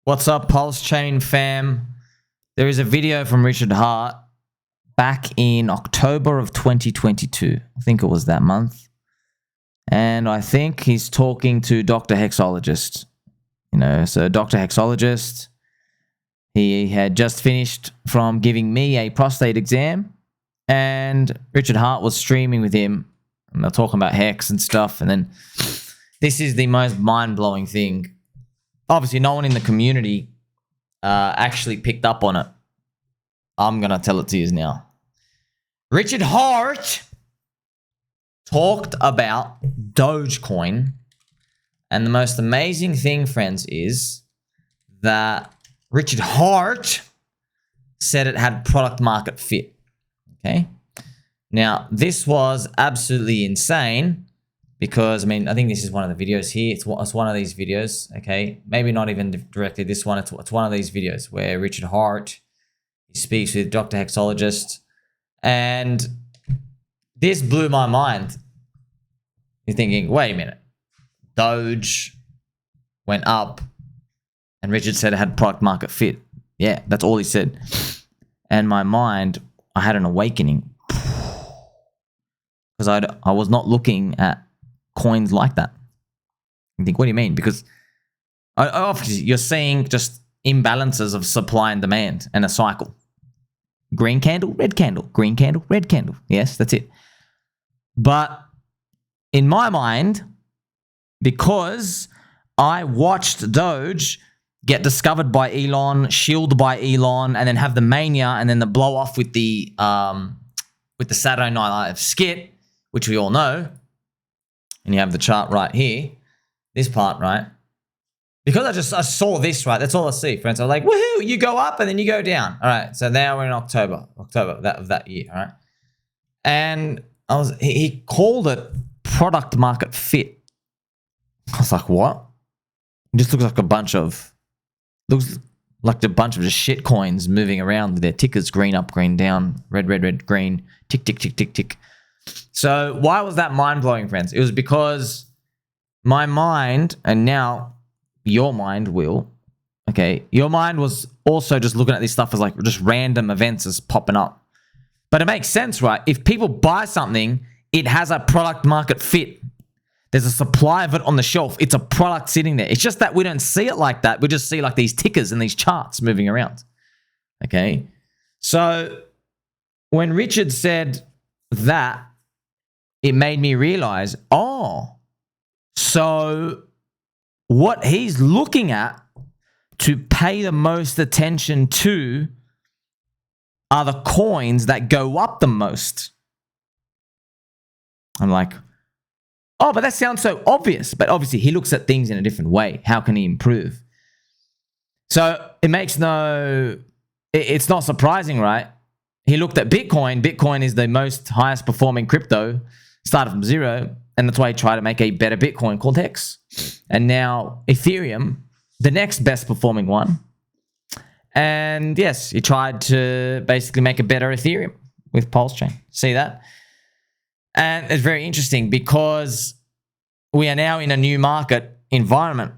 What's up, PulseChain fam? There is a video from Richard Hart back in October of 2022. I think it was that month. And I think he's talking to Dr. Hexologist. So Dr. Hexologist, he had just finished from giving me a prostate exam. And Richard Hart was streaming with him. And they're talking about hex and stuff. And then this is the most mind-blowing thing. Obviously, no one in the community actually picked up on it. I'm going to tell it to you now. Richard Hart talked about Dogecoin. And the most amazing thing, friends, is that Richard Hart said it had product market fit. Okay? Now, this was absolutely insane. Because, I think this is one of the videos here. It's one of these videos, okay? Maybe not even directly this one. It's one of these videos where Richard Hart speaks with Dr. Hexologist. And this blew my mind. You're thinking, wait a minute. Doge went up and Richard said it had product market fit. Yeah, that's all he said. And my mind, I had an awakening. Because I was not looking at coins like that. You think, what do you mean? Because obviously you're seeing just imbalances of supply and demand and a cycle. Green candle, red candle, green candle, red candle. Yes, that's it. But in my mind, because I watched Doge get discovered by Elon, shielded by Elon, and then have the mania and then the blow off with the Saturday Night Live skit, which we all know. And you have the chart right here, this part, right? Because I saw this, right? That's all I see, friends. I'm like, woohoo, you go up and then you go down. All right, so now we're in October of that year, all right? And he called it product market fit. I was like, what? It just looks like a bunch of just shit coins moving around with their tickers, green up, green down, red, red, red, green, tick, tick, tick, tick, tick. So why was that mind-blowing, friends? It was because my mind, and now your mind will, okay, your mind was also just looking at this stuff as like just random events as popping up. But it makes sense, right? If people buy something, it has a product market fit. There's a supply of it on the shelf. It's a product sitting there. It's just that we don't see it like that. We just see like these tickers and these charts moving around. Okay? So when Richard said that, it made me realize, so what he's looking at to pay the most attention to are the coins that go up the most. I'm like, but that sounds so obvious. But obviously he looks at things in a different way. How can he improve? So it's not surprising, right? He looked at Bitcoin. Bitcoin is the most highest performing crypto. Started from zero, and that's why he tried to make a better Bitcoin called Hex. And now Ethereum, the next best performing one. And yes, he tried to basically make a better Ethereum with PulseChain. See that? And it's very interesting because we are now in a new market environment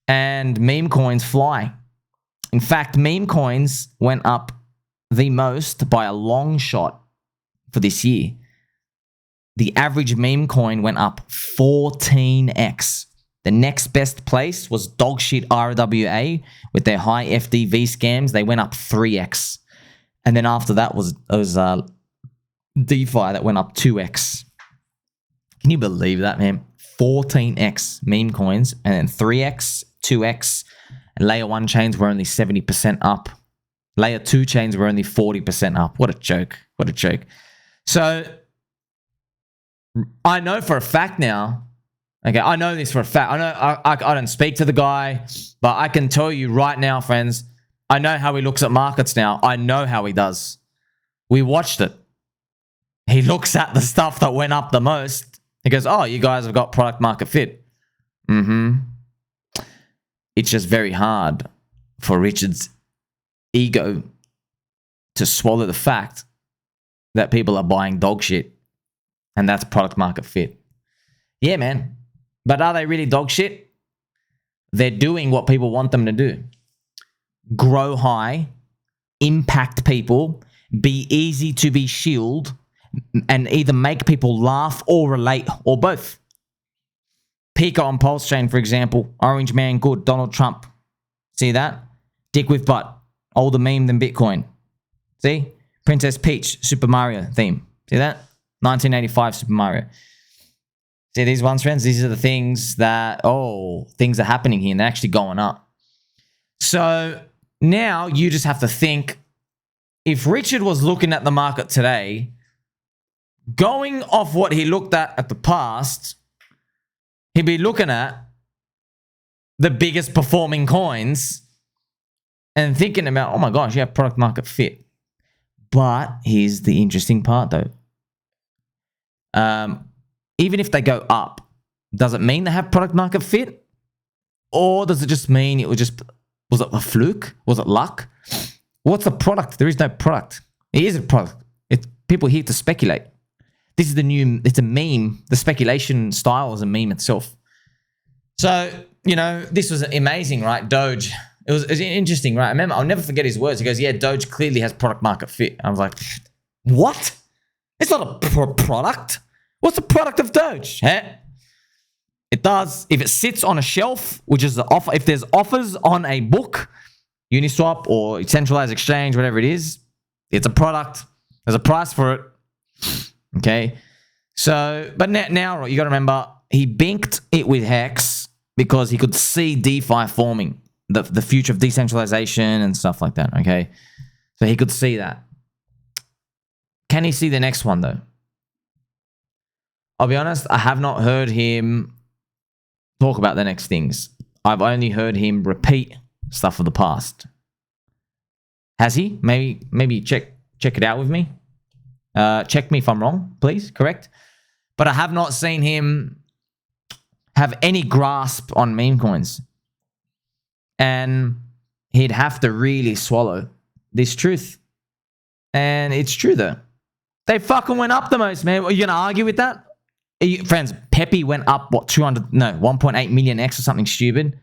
and meme coins fly. In fact, meme coins went up the most by a long shot for this year. The average meme coin went up 14x. The next best place was dogshit RWA with their high FDV scams. They went up 3x. And then after that was DeFi that went up 2x. Can you believe that, man? 14x meme coins and then 3x, 2x. And layer 1 chains were only 70% up. Layer 2 chains were only 40% up. What a joke. What a joke. So I know for a fact now, okay, I know this for a fact. I know I don't speak to the guy, but I can tell you right now, friends, I know how he looks at markets now. I know how he does. We watched it. He looks at the stuff that went up the most. He goes, you guys have got product market fit. It's just very hard for Richard's ego to swallow the fact that people are buying dog shit. And that's product market fit. Yeah, man. But are they really dog shit? they're doing what people want them to do. Grow high, impact people, be easy to be shielded, and either make people laugh or relate, or both. Pico on PulseChain, for example. Orange man good. Donald Trump. See that? Dick with butt. Older meme than Bitcoin. See? Princess Peach, Super Mario theme. See that? 1985 Super Mario. See these ones, friends? These are the things that, things are happening here and they're actually going up. So now you just have to think, if Richard was looking at the market today, going off what he looked at the past, he'd be looking at the biggest performing coins and thinking about, oh my gosh, you have product market fit. But here's the interesting part though. Even if they go up, does it mean they have product market fit? Or does it just mean was it a fluke? Was it luck? What's the product? There is no product. It is a product. People here to speculate. This is it's a meme. The speculation style is a meme itself. So, this was amazing, right? Doge. It was interesting, right? I remember, I'll never forget his words. He goes, yeah, Doge clearly has product market fit. I was like, what? It's not a product. What's the product of Doge? It does. If it sits on a shelf, which is the offer, if there's offers on a book, Uniswap or centralized exchange, whatever it is, it's a product. There's a price for it. Okay. So, but now you got to remember, he binked it with Hex because he could see DeFi forming, the future of decentralization and stuff like that. Okay. So he could see that. Can he see the next one though? I'll be honest, I have not heard him talk about the next things. I've only heard him repeat stuff of the past. Has he? Maybe check it out with me. Check me if I'm wrong, please. Correct. But I have not seen him have any grasp on meme coins. And he'd have to really swallow this truth. And it's true though. They fucking went up the most, man. Are you going to argue with that? Friends, Pepe went up, what, 1.8 million X or something stupid.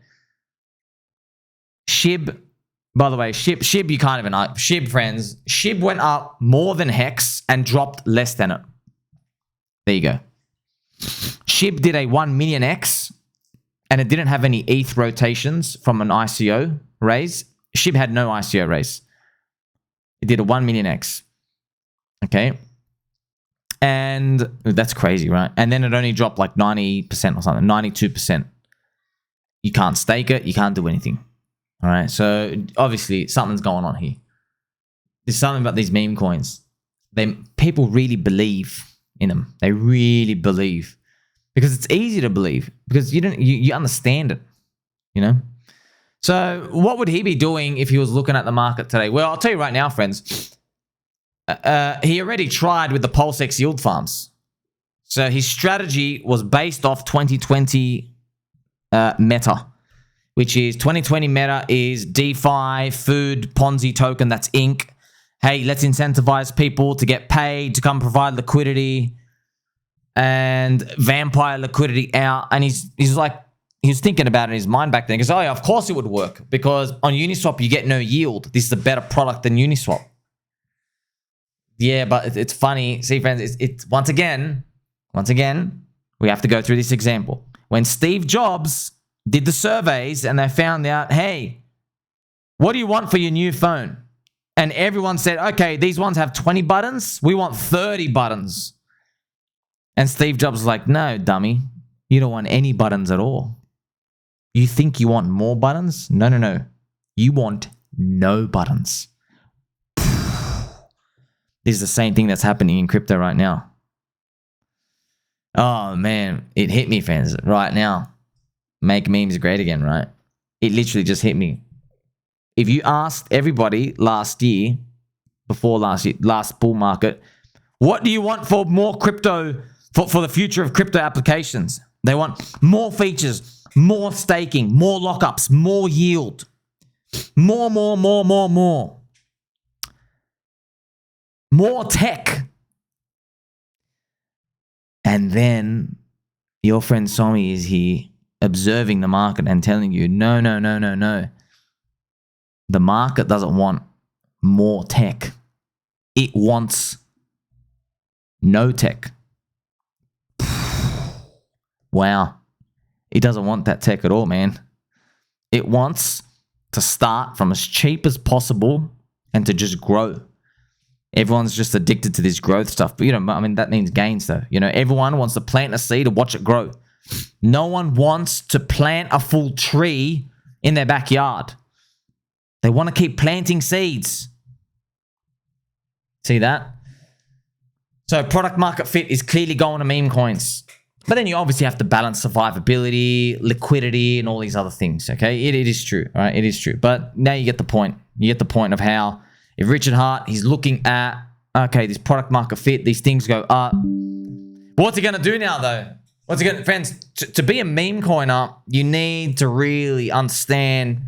SHIB, by the way, SHIB, you can't even argue. SHIB, friends, SHIB went up more than Hex and dropped less than it. There you go. SHIB did a 1 million X and it didn't have any ETH rotations from an ICO raise. SHIB had no ICO raise. It did a 1 million X. Okay. And that's crazy, right? And then it only dropped like 90% or something, 92%. You can't stake it. You can't do anything. All right. So obviously something's going on here. There's something about these meme coins. People really believe in them. They really believe because it's easy to believe because you understand it, So what would he be doing if he was looking at the market today? Well, I'll tell you right now, friends. He already tried with the PulseX yield farms. So his strategy was based off 2020 meta, which is 2020 meta is DeFi, food, Ponzi token, that's Inc. Hey, let's incentivize people to get paid, to come provide liquidity and vampire liquidity out. And he's thinking about it in his mind back then. He goes, oh yeah, of course it would work because on Uniswap you get no yield. This is a better product than Uniswap. Yeah, but it's funny. See, friends, it's once again, we have to go through this example. When Steve Jobs did the surveys and they found out, hey, what do you want for your new phone? And everyone said, okay, these ones have 20 buttons. We want 30 buttons. And Steve Jobs was like, no, dummy. You don't want any buttons at all. You think you want more buttons? No. You want no buttons. This is the same thing that's happening in crypto right now. Oh, man. It hit me, fans, right now. Make memes great again, right? It literally just hit me. If you asked everybody last year, last bull market, what do you want for more crypto, for the future of crypto applications? They want more features, more staking, more lockups, more yield. More. More tech. And then your friend Sommi is here observing the market and telling you, no. The market doesn't want more tech. It wants no tech. Wow. It doesn't want that tech at all, man. It wants to start from as cheap as possible and to just grow. Everyone's just addicted to this growth stuff. But, that means gains, though. Everyone wants to plant a seed and watch it grow. No one wants to plant a full tree in their backyard. They want to keep planting seeds. See that? So product market fit is clearly going to meme coins. But then you obviously have to balance survivability, liquidity, and all these other things, okay? It is true, all right? It is true. But now you get the point. You get the point of how if Richard Hart, he's looking at, okay, this product market fit, these things go up. But what's he going to do now, though? What's he going to, friends, to be a meme coiner, you need to really understand,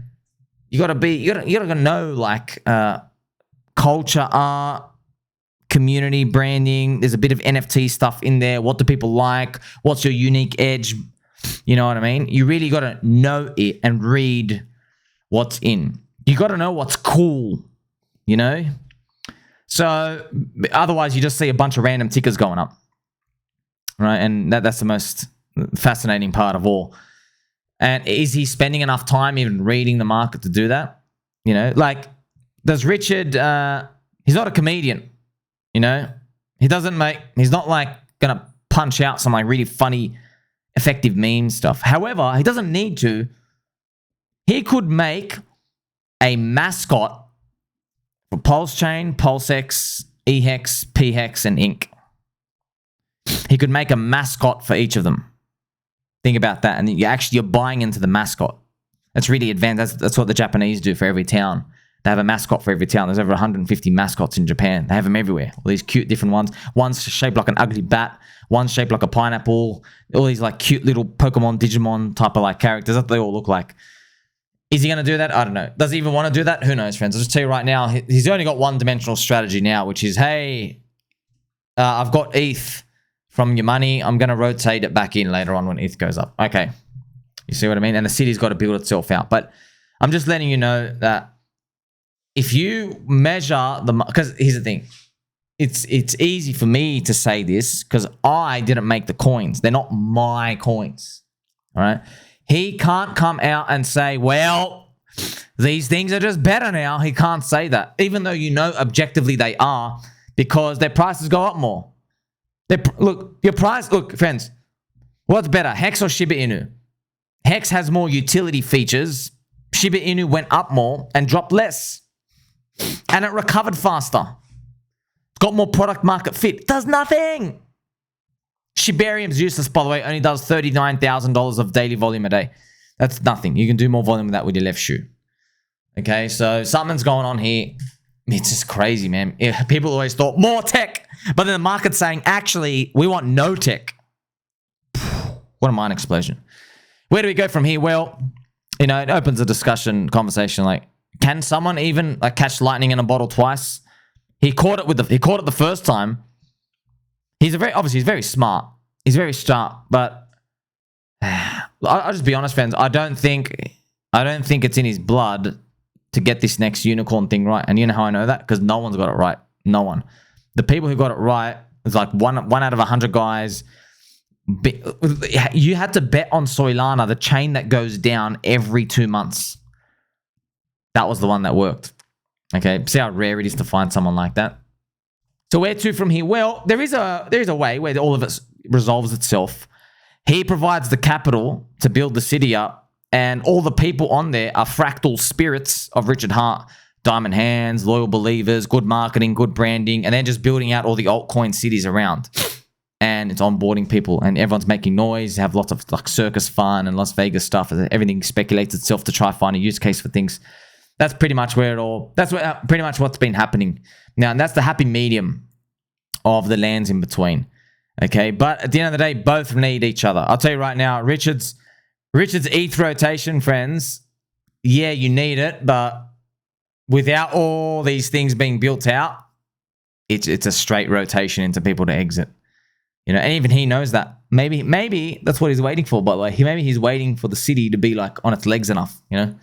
you got to know, like, culture, art, community, branding. There's a bit of NFT stuff in there. What do people like? What's your unique edge? You know what I mean? You really got to know it and read what's in. You got to know what's cool, So otherwise, you just see a bunch of random tickers going up, right? And that's the most fascinating part of all. And is he spending enough time even reading the market to do that? Does Richard, he's not a comedian, he's not like going to punch out some like really funny, effective meme stuff. However, he doesn't need to. He could make a mascot for PulseChain, PulseX, eHex, pHex, and Inc. He could make a mascot for each of them. Think about that. And you're buying into the mascot. That's really advanced. That's what the Japanese do for every town. They have a mascot for every town. There's over 150 mascots in Japan. They have them everywhere. All these cute different ones. One's shaped like an ugly bat. One's shaped like a pineapple. All these like cute little Pokemon, Digimon type of like characters. That's what they all look like. Is he going to do that? I don't know. Does he even want to do that? Who knows, friends? I'll just tell you right now, he's only got one-dimensional strategy now, which is, hey, I've got ETH from your money. I'm going to rotate it back in later on when ETH goes up. Okay. You see what I mean? And the city's got to build itself out. But I'm just letting you know that if you measure because here's the thing, it's easy for me to say this because I didn't make the coins. They're not my coins, all right? He can't come out and say, well, these things are just better now. He can't say that, even though objectively they are because their prices go up more. Look, friends, what's better, Hex or Shiba Inu? Hex has more utility features. Shiba Inu went up more and dropped less. And it recovered faster. It's got more product market fit. Does nothing. Shibarium's useless, by the way, only does $39,000 of daily volume a day. That's nothing. You can do more volume than that with your left shoe. Okay, so something's going on here. It's just crazy, man. People always thought more tech, but then the market's saying, actually, we want no tech. What a mind explosion. Where do we go from here? Well, it opens a discussion, conversation like, can someone even like catch lightning in a bottle twice? He caught it the first time. He's very smart. He's very sharp, but I'll just be honest, friends. I don't think it's in his blood to get this next unicorn thing right. And you know how I know that? Because no one's got it right. No one. The people who got it right is like one out of 100 guys. You had to bet on Solana, the chain that goes down every 2 months. That was the one that worked. Okay, see how rare it is to find someone like that. So where to from here? Well, there is a way where all of it resolves itself. He provides the capital to build the city up, and all the people on there are fractal spirits of Richard Hart, diamond hands, loyal believers, good marketing, good branding, and they're just building out all the altcoin cities around. And it's onboarding people, and everyone's making noise, have lots of like circus fun and Las Vegas stuff. Everything speculates itself to try find a use case for things. That's pretty much pretty much what's been happening now, and that's the happy medium of the lands in between. Okay, but at the end of the day, both need each other. I'll tell you right now, Richard's ETH rotation, friends. Yeah, you need it, but without all these things being built out, it's a straight rotation into people to exit. You know, and even he knows that. Maybe that's what he's waiting for, by the way. Maybe he's waiting for the city to be like on its legs enough, you know?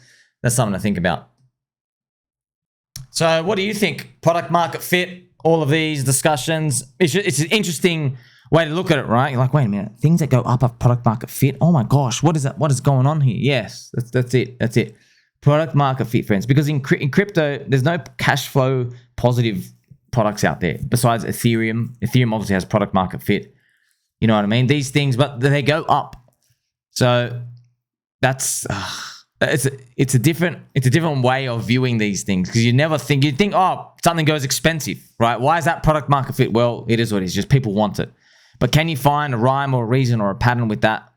That's something to think about. So what do you think? Product market fit, all of these discussions. It's an interesting way to look at it, right? You're like, wait a minute, things that go up have product market fit. Oh my gosh, what is that? What is going on here? Yes, that's it. That's it. Product market fit, friends. Because in crypto, there's no cash flow positive products out there besides Ethereum. Ethereum obviously has product market fit. You know what I mean? These things, but they go up. So that's it's a different way of viewing these things, because you think, oh, something goes expensive, right? Why is that product market fit? Well, it is what it is. Just people want it. But can you find a rhyme or a reason or a pattern with that?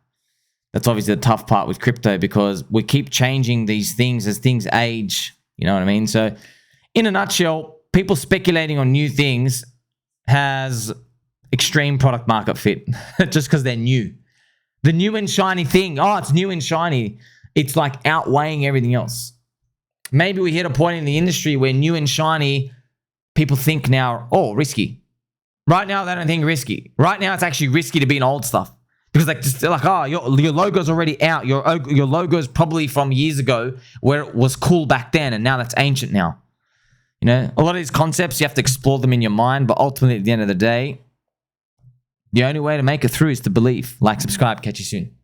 That's obviously the tough part with crypto, because we keep changing these things as things age. You know what I mean? So in a nutshell, people speculating on new things has extreme product market fit just because they're new. The new and shiny thing, oh, it's new and shiny. It's like outweighing everything else. Maybe we hit a point in the industry where new and shiny people think now, oh, risky. Right now, they don't think risky. Right now, it's actually risky to be in old stuff. Because they're like, oh, your logo's already out. Your logo's probably from years ago where it was cool back then, and now that's ancient now. You know, a lot of these concepts, you have to explore them in your mind, but ultimately, at the end of the day, the only way to make it through is to believe. Like, subscribe, catch you soon.